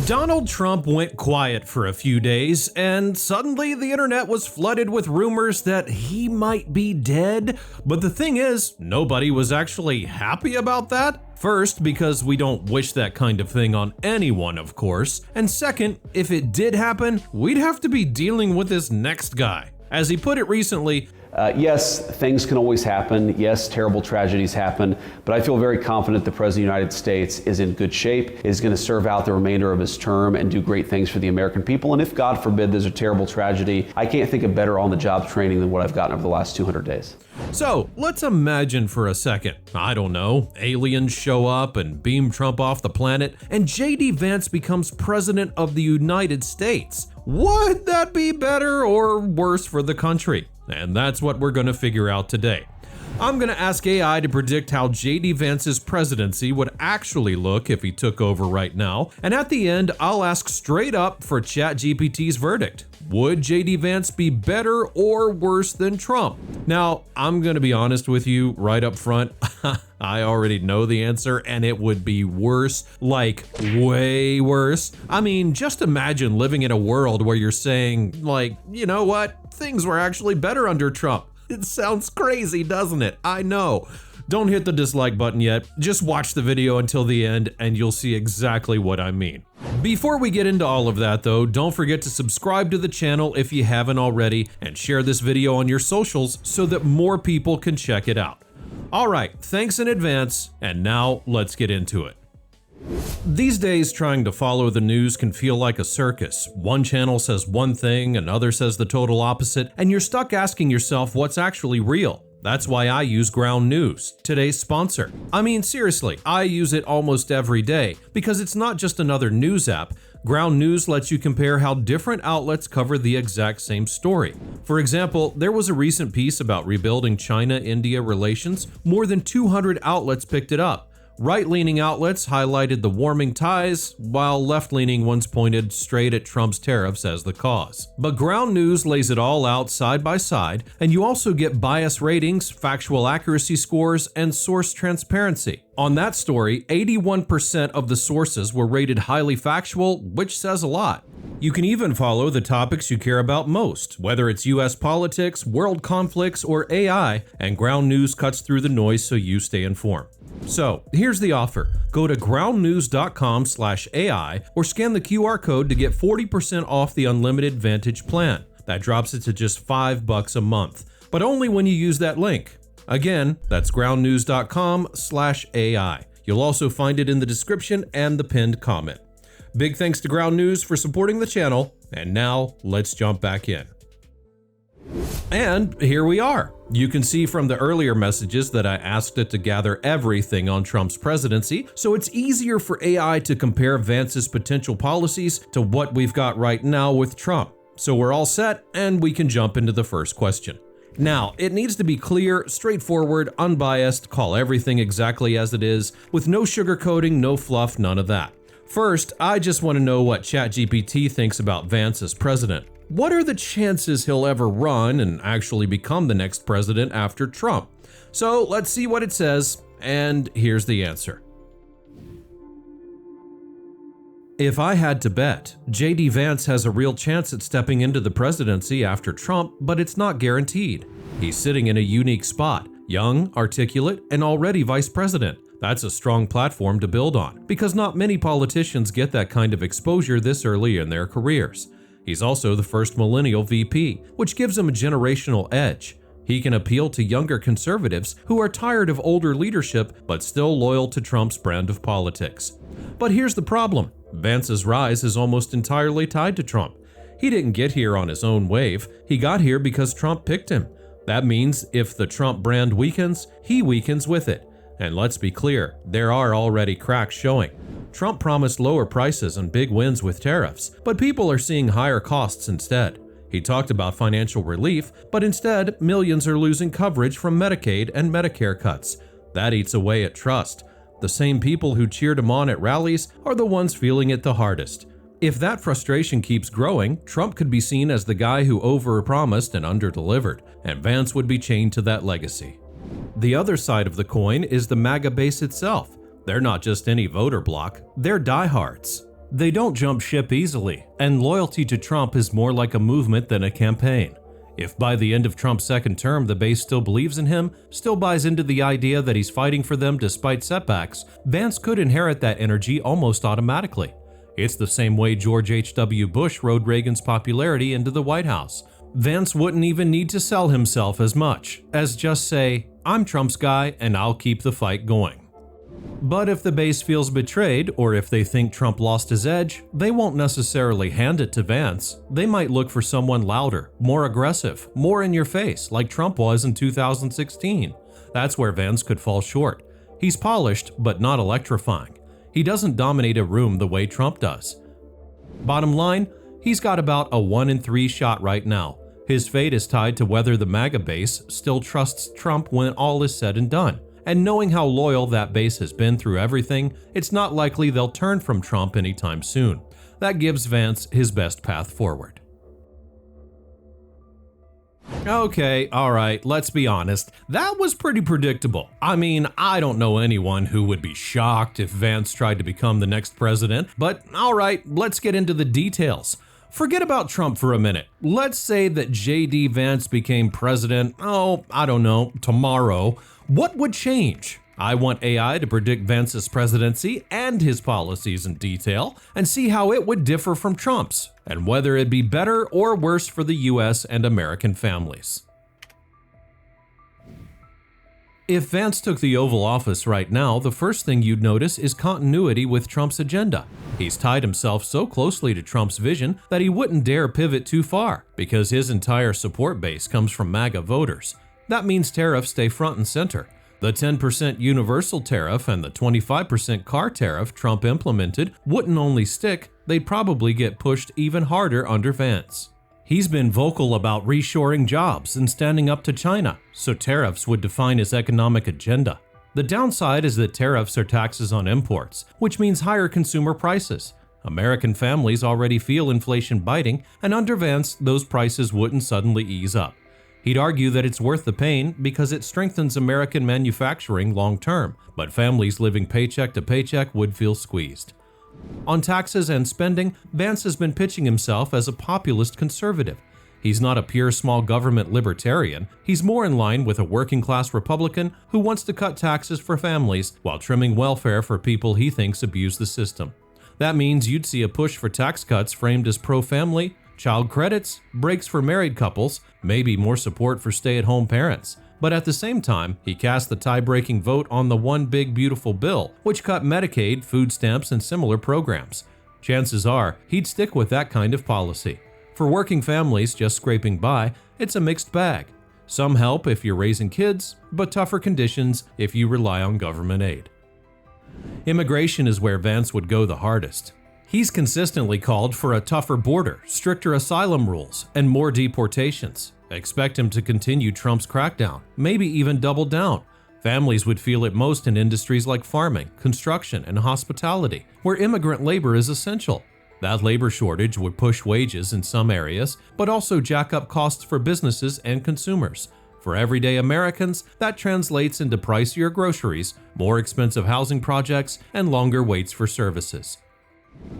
Donald Trump went quiet for a few days, and suddenly the internet was flooded with rumors that he might be dead. But the thing is, nobody was actually happy about that. First, because we don't wish that kind of thing on anyone, of course. And second, if it did happen, we'd have to be dealing with this next guy. As he put it recently, yes, things can always happen. Yes, terrible tragedies happen. But I feel very confident the President of the United States is in good shape, is going to serve out the remainder of his term and do great things for the American people. And if, God forbid, there's a terrible tragedy, I can't think of better on-the-job training than what I've gotten over the last 200 days. So let's imagine for a second, I don't know, aliens show up and beam Trump off the planet, and JD Vance becomes President of the United States. Would that be better or worse for the country? And that's what we're going to figure out today. I'm going to ask AI to predict how JD Vance's presidency would actually look if he took over right now. And at the end, I'll ask straight up for ChatGPT's verdict. Would JD Vance be better or worse than Trump? Now, I'm going to be honest with you right up front. I already know the answer, and it would be worse, like way worse. I mean, just imagine living in a world where you're saying, like, you know what? Things were actually better under Trump. It sounds crazy, doesn't it? I know. Don't hit the dislike button yet. Just watch the video until the end and you'll see exactly what I mean. Before we get into all of that though, don't forget to subscribe to the channel if you haven't already and share this video on your socials so that more people can check it out. Alright, thanks in advance, and now let's get into it. These days, trying to follow the news can feel like a circus. One channel says one thing, another says the total opposite, and you're stuck asking yourself what's actually real. That's why I use Ground News, today's sponsor. I mean, seriously, I use it almost every day because it's not just another news app. Ground News lets you compare how different outlets cover the exact same story. For example, there was a recent piece about rebuilding China-India relations. More than 200 outlets picked it up. Right-leaning outlets highlighted the warming ties, while left-leaning ones pointed straight at Trump's tariffs as the cause. But Ground News lays it all out side by side, and you also get bias ratings, factual accuracy scores, and source transparency. On that story, 81% of the sources were rated highly factual, which says a lot. You can even follow the topics you care about most, whether it's US politics, world conflicts, or AI, and Ground News cuts through the noise so you stay informed. So, here's the offer. Go to groundnews.com/AI or scan the QR code to get 40% off the unlimited Vantage plan. That drops it to just $5 a month, but only when you use that link. Again, that's groundnews.com/AI. You'll also find it in the description and the pinned comment. Big thanks to Ground News for supporting the channel, and now let's jump back in. And here we are. You can see from the earlier messages that I asked it to gather everything on Trump's presidency, so it's easier for AI to compare Vance's potential policies to what we've got right now with Trump. So we're all set, and we can jump into the first question. Now, it needs to be clear, straightforward, unbiased, call everything exactly as it is, with no sugarcoating, no fluff, none of that. First, I just want to know what ChatGPT thinks about Vance as president. What are the chances he'll ever run and actually become the next president after Trump? So let's see what it says, and here's the answer. If I had to bet, JD Vance has a real chance at stepping into the presidency after Trump, but it's not guaranteed. He's sitting in a unique spot, young, articulate, and already vice president. That's a strong platform to build on, because not many politicians get that kind of exposure this early in their careers. He's also the first millennial VP, which gives him a generational edge. He can appeal to younger conservatives who are tired of older leadership but still loyal to Trump's brand of politics. But here's the problem. Vance's rise is almost entirely tied to Trump. He didn't get here on his own wave. He got here because Trump picked him. That means if the Trump brand weakens, he weakens with it. And let's be clear, there are already cracks showing. Trump promised lower prices and big wins with tariffs, but people are seeing higher costs instead. He talked about financial relief, but instead, millions are losing coverage from Medicaid and Medicare cuts. That eats away at trust. The same people who cheered him on at rallies are the ones feeling it the hardest. If that frustration keeps growing, Trump could be seen as the guy who overpromised and underdelivered, and Vance would be chained to that legacy. The other side of the coin is the MAGA base itself. They're not just any voter bloc, they're diehards. They don't jump ship easily, and loyalty to Trump is more like a movement than a campaign. If by the end of Trump's second term the base still believes in him, still buys into the idea that he's fighting for them despite setbacks, Vance could inherit that energy almost automatically. It's the same way George H.W. Bush rode Reagan's popularity into the White House. Vance wouldn't even need to sell himself as much as just say, "I'm Trump's guy and I'll keep the fight going." But if the base feels betrayed, or if they think Trump lost his edge, they won't necessarily hand it to Vance. They might look for someone louder, more aggressive, more in your face, like Trump was in 2016. That's where Vance could fall short. He's polished, but not electrifying. He doesn't dominate a room the way Trump does. Bottom line, he's got about a 1 in 3 shot right now. His fate is tied to whether the MAGA base still trusts Trump when all is said and done. And knowing how loyal that base has been through everything, it's not likely they'll turn from Trump anytime soon. That gives Vance his best path forward. Okay, alright, let's be honest. That was pretty predictable. I mean, I don't know anyone who would be shocked if Vance tried to become the next president, but alright, let's get into the details. Forget about Trump for a minute. Let's say that JD Vance became president, I don't know, tomorrow. What would change? I want AI to predict Vance's presidency and his policies in detail and see how it would differ from Trump's, and whether it'd be better or worse for the US and American families. If Vance took the Oval Office right now, the first thing you'd notice is continuity with Trump's agenda. He's tied himself so closely to Trump's vision that he wouldn't dare pivot too far, because his entire support base comes from MAGA voters. That means tariffs stay front and center. The 10% universal tariff and the 25% car tariff Trump implemented wouldn't only stick, they'd probably get pushed even harder under Vance. He's been vocal about reshoring jobs and standing up to China, so tariffs would define his economic agenda. The downside is that tariffs are taxes on imports, which means higher consumer prices. American families already feel inflation biting, and under Vance, those prices wouldn't suddenly ease up. He'd argue that it's worth the pain because it strengthens American manufacturing long term, but families living paycheck to paycheck would feel squeezed. On taxes and spending, Vance has been pitching himself as a populist conservative. He's not a pure small government libertarian, he's more in line with a working-class Republican who wants to cut taxes for families while trimming welfare for people he thinks abuse the system. That means you'd see a push for tax cuts framed as pro-family, child credits, breaks for married couples, maybe more support for stay-at-home parents. But at the same time, he cast the tie-breaking vote on the One Big Beautiful Bill, which cut Medicaid, food stamps, and similar programs. Chances are he'd stick with that kind of policy. For working families just scraping by, it's a mixed bag. Some help if you're raising kids, but tougher conditions if you rely on government aid. Immigration is where Vance would go the hardest. He's consistently called for a tougher border, stricter asylum rules, and more deportations. Expect him to continue Trump's crackdown, maybe even double down. Families would feel it most in industries like farming, construction, and hospitality, where immigrant labor is essential. That labor shortage would push wages in some areas, but also jack up costs for businesses and consumers. For everyday Americans, that translates into pricier groceries, more expensive housing projects, and longer waits for services.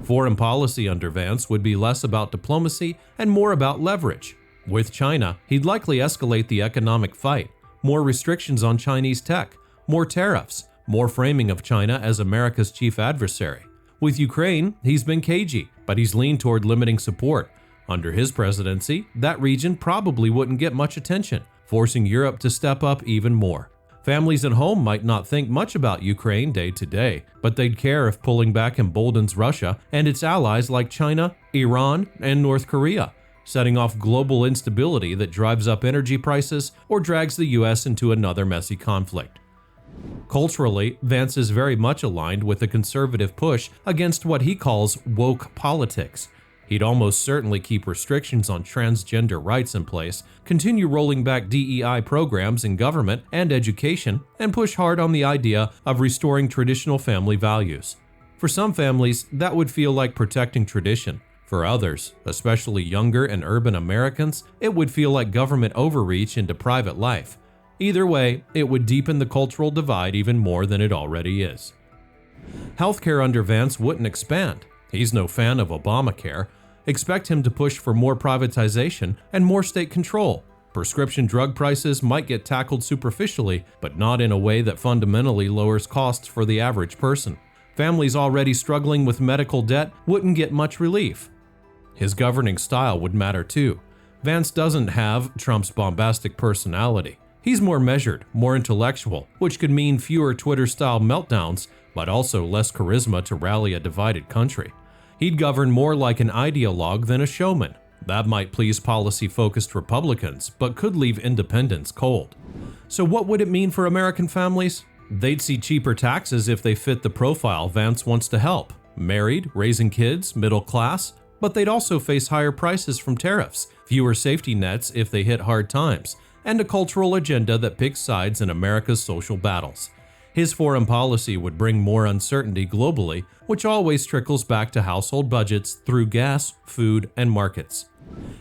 Foreign policy under Vance would be less about diplomacy and more about leverage. With China, he'd likely escalate the economic fight, more restrictions on Chinese tech, more tariffs, more framing of China as America's chief adversary. With Ukraine, he's been cagey, but he's leaned toward limiting support. Under his presidency, that region probably wouldn't get much attention, forcing Europe to step up even more. Families at home might not think much about Ukraine day to day, but they'd care if pulling back emboldens Russia and its allies like China, Iran, and North Korea, setting off global instability that drives up energy prices or drags the US into another messy conflict. Culturally, Vance is very much aligned with the conservative push against what he calls woke politics. He'd almost certainly keep restrictions on transgender rights in place, continue rolling back DEI programs in government and education, and push hard on the idea of restoring traditional family values. For some families, that would feel like protecting tradition. For others, especially younger and urban Americans, it would feel like government overreach into private life. Either way, it would deepen the cultural divide even more than it already is. Healthcare under Vance wouldn't expand. He's no fan of Obamacare. Expect him to push for more privatization and more state control. Prescription drug prices might get tackled superficially, but not in a way that fundamentally lowers costs for the average person. Families already struggling with medical debt wouldn't get much relief. His governing style would matter too. Vance doesn't have Trump's bombastic personality. He's more measured, more intellectual, which could mean fewer Twitter-style meltdowns, but also less charisma to rally a divided country. He'd govern more like an ideologue than a showman. That might please policy-focused Republicans, but could leave independents cold. So what would it mean for American families? They'd see cheaper taxes if they fit the profile Vance wants to help. Married, raising kids, middle class, but they'd also face higher prices from tariffs, fewer safety nets if they hit hard times, and a cultural agenda that picks sides in America's social battles. His foreign policy would bring more uncertainty globally, which always trickles back to household budgets through gas, food, and markets.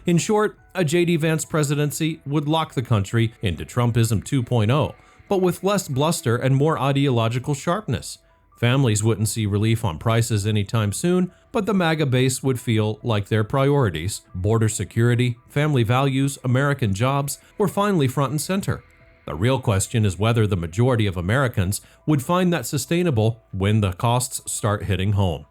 In short, a JD Vance presidency would lock the country into Trumpism 2.0, but with less bluster and more ideological sharpness. Families wouldn't see relief on prices anytime soon, but the MAGA base would feel like their priorities, border security, family values, American jobs, were finally front and center. The real question is whether the majority of Americans would find that sustainable when the costs start hitting home.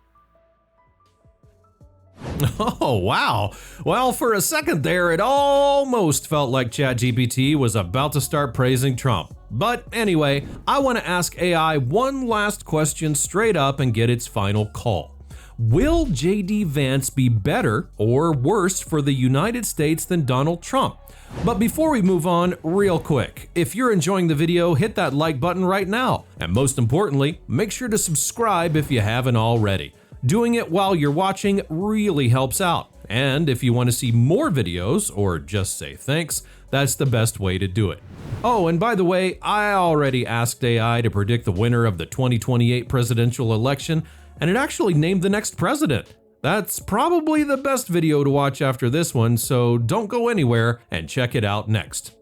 Oh, wow. Well, for a second there, it almost felt like ChatGPT was about to start praising Trump. But anyway, I want to ask AI one last question straight up and get its final call. Will JD Vance be better or worse for the United States than Donald Trump? But before we move on, real quick, if you're enjoying the video, hit that like button right now. And most importantly, make sure to subscribe if you haven't already. Doing it while you're watching really helps out. And if you want to see more videos or just say thanks, that's the best way to do it. Oh, and by the way, I already asked AI to predict the winner of the 2028 presidential election, and it actually named the next president. That's probably the best video to watch after this one, so don't go anywhere and check it out next.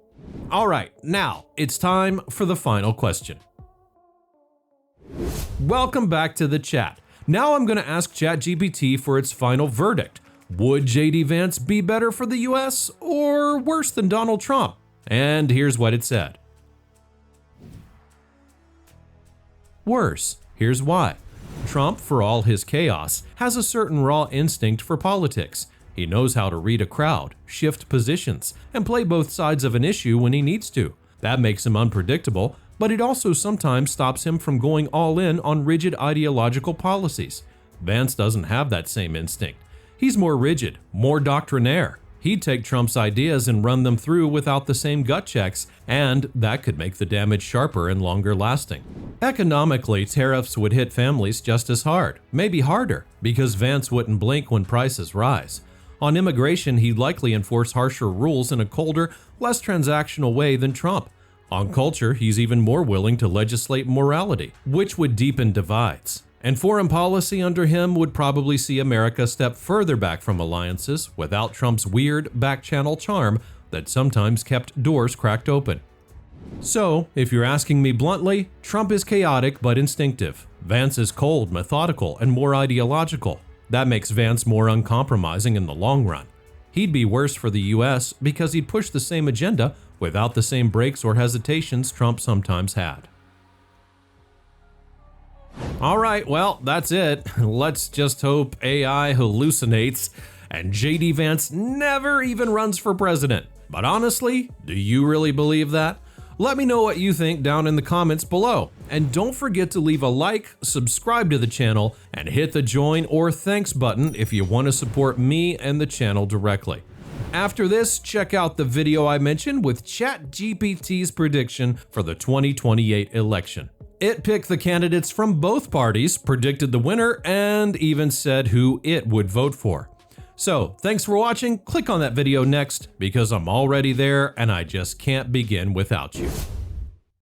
Alright, now it's time for the final question. Welcome back to the chat. Now I'm going to ask ChatGPT for its final verdict. Would JD Vance be better for the US or worse than Donald Trump? And here's what it said. Worse. Here's why. Trump, for all his chaos, has a certain raw instinct for politics. He knows how to read a crowd, shift positions, and play both sides of an issue when he needs to. That makes him unpredictable, but it also sometimes stops him from going all in on rigid ideological policies. Vance doesn't have that same instinct. He's more rigid, more doctrinaire. He'd take Trump's ideas and run them through without the same gut checks, and that could make the damage sharper and longer lasting. Economically, tariffs would hit families just as hard, maybe harder, because Vance wouldn't blink when prices rise. On immigration, he'd likely enforce harsher rules in a colder, less transactional way than Trump. On culture, he's even more willing to legislate morality, which would deepen divides. And foreign policy under him would probably see America step further back from alliances without Trump's weird back-channel charm that sometimes kept doors cracked open. So, if you're asking me bluntly, Trump is chaotic but instinctive. Vance is cold, methodical, and more ideological. That makes Vance more uncompromising in the long run. He'd be worse for the US because he'd push the same agenda without the same breaks or hesitations Trump sometimes had. Alright, well, that's it. Let's just hope AI hallucinates and JD Vance never even runs for president. But honestly, do you really believe that? Let me know what you think down in the comments below. And don't forget to leave a like, subscribe to the channel, and hit the join or thanks button if you want to support me and the channel directly. After this, check out the video I mentioned with ChatGPT's prediction for the 2028 election. It picked the candidates from both parties, predicted the winner, and even said who it would vote for. So, thanks for watching. Click on that video next because I'm already there and I just can't begin without you.